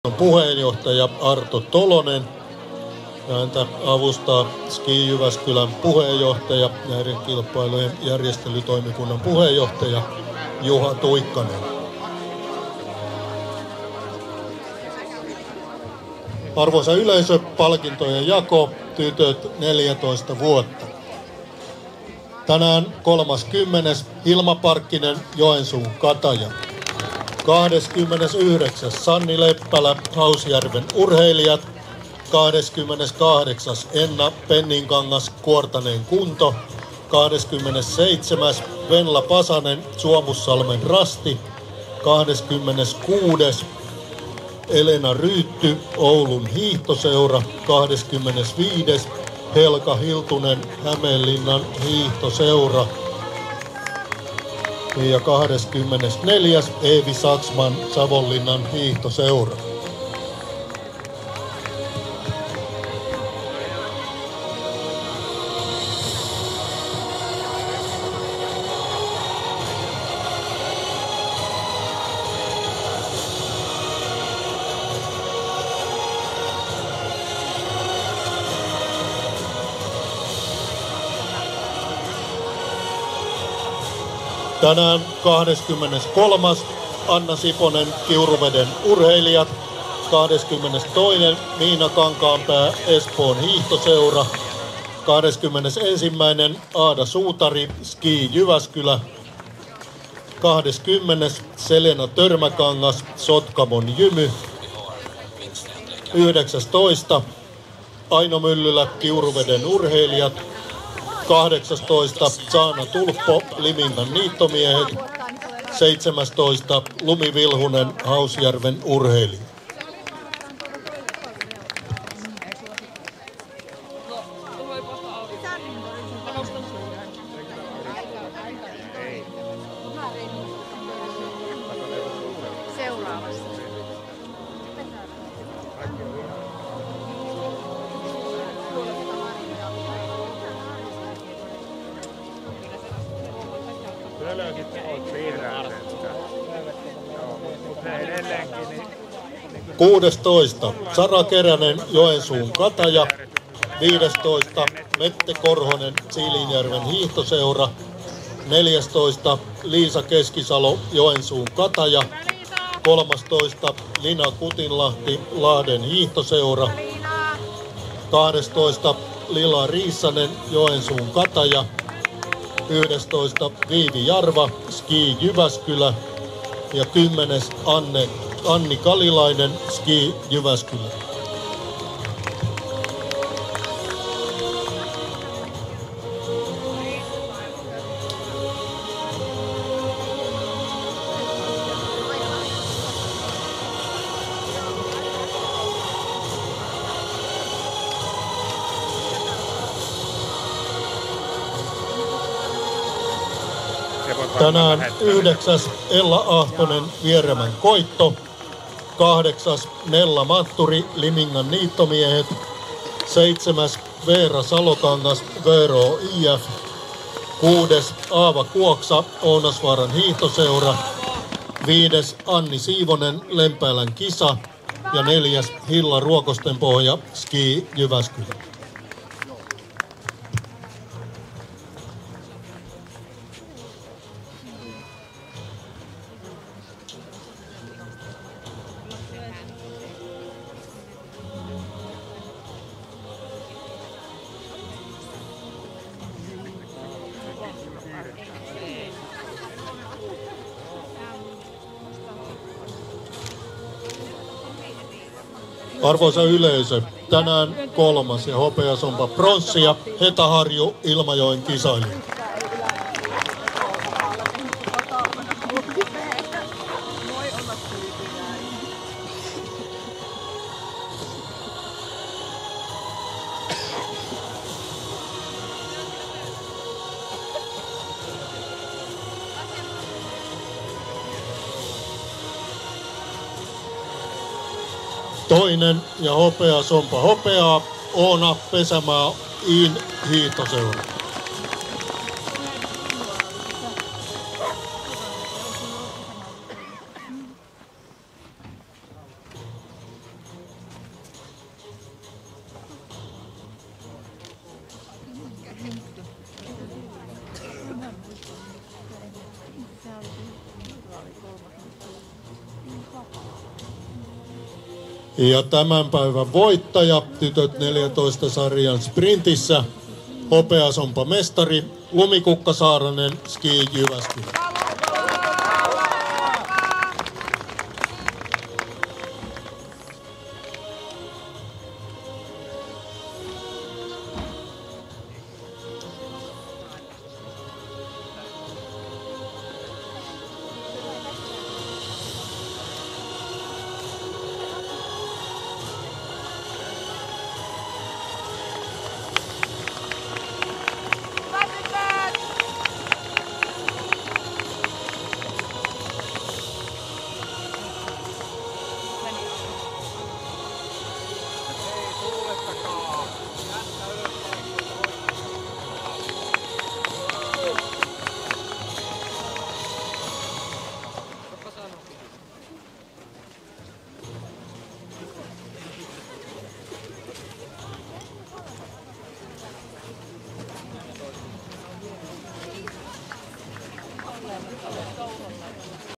puheenjohtaja Arto Tolonen. Ja häntä avustaa Ski Jyväskylän puheenjohtaja, näiden kilpailujen järjestelytoimikunnan puheenjohtaja Juha Tuikkanen. Arvoisa yleisö, palkintojen jako, tytöt 14 vuotta. Tänään 30. Hilma Parkkinen, Joensuun kataja. 29. Sanni Leppälä, Hausjärven urheilijat. 28. Enna Penninkangas, Kuortaneen kunto. 27. Venla Pasanen, Suomussalmen rasti. 26. Elena Ryytty, Oulun hiihtoseura. 25. Helka Hiltunen, Hämeenlinnan hiihtoseura. Ja 24. Eevi Saksman, Savonlinnan hiihtoseura. Tänään 23. Anna Siponen, Kiuruveden urheilijat. 22. Miina Kankaanpää, Espoon hiihtoseura. 21. Aada Suutari, Ski Jyväskylä. 20. Selena Törmäkangas, Sotkamon Jymy. 19. Aino Myllylä, Kiuruveden urheilijat. 18. Saana Tulppo, Limingan niittomiehet. 17. Lumi Vilhunen, Hausjärven urheilija. Edelleenkin. 16. Sara Keränen, Joensuun kataja. 15. Mette Korhonen, Siilinjärven hiihtoseura. 14. Liisa Keskisalo, Joensuun kataja. 13. Lina Kutinlahti, Lahden hiihtoseura. 12. Lila Riissanen, Joensuun kataja. 11. Viivi Jarva, Ski Jyväskylä. Ja 10. Anni Kalilainen, Ski Jyväskylä. Tänään 9. Ella Ahtonen, Vieremän koitto. 8. Nella Matturi, Limingan niittomiehet. 7. Veera Salokangas, VRO IF. 6. Aava Kuoksa, Ounasvaaran hiihtoseura. 5. Anni Siivonen, Lempäälän kisa. Ja 4. Hilla Ruokostenpohja, Ski Jyväskylä. Arvoisa yleisö, tänään 3. ja hopeasompa pronssia Hetaharju Ilmajoen kisailija. Toinen ja hopeasompa hopeaa Oona Pesämaa Iin hiihtoseura. Ja tämän päivän voittaja tytöt 14 sarjan sprintissä, hopeasonpa mestari Lumikukka Saaranen Ski Jyväskylä.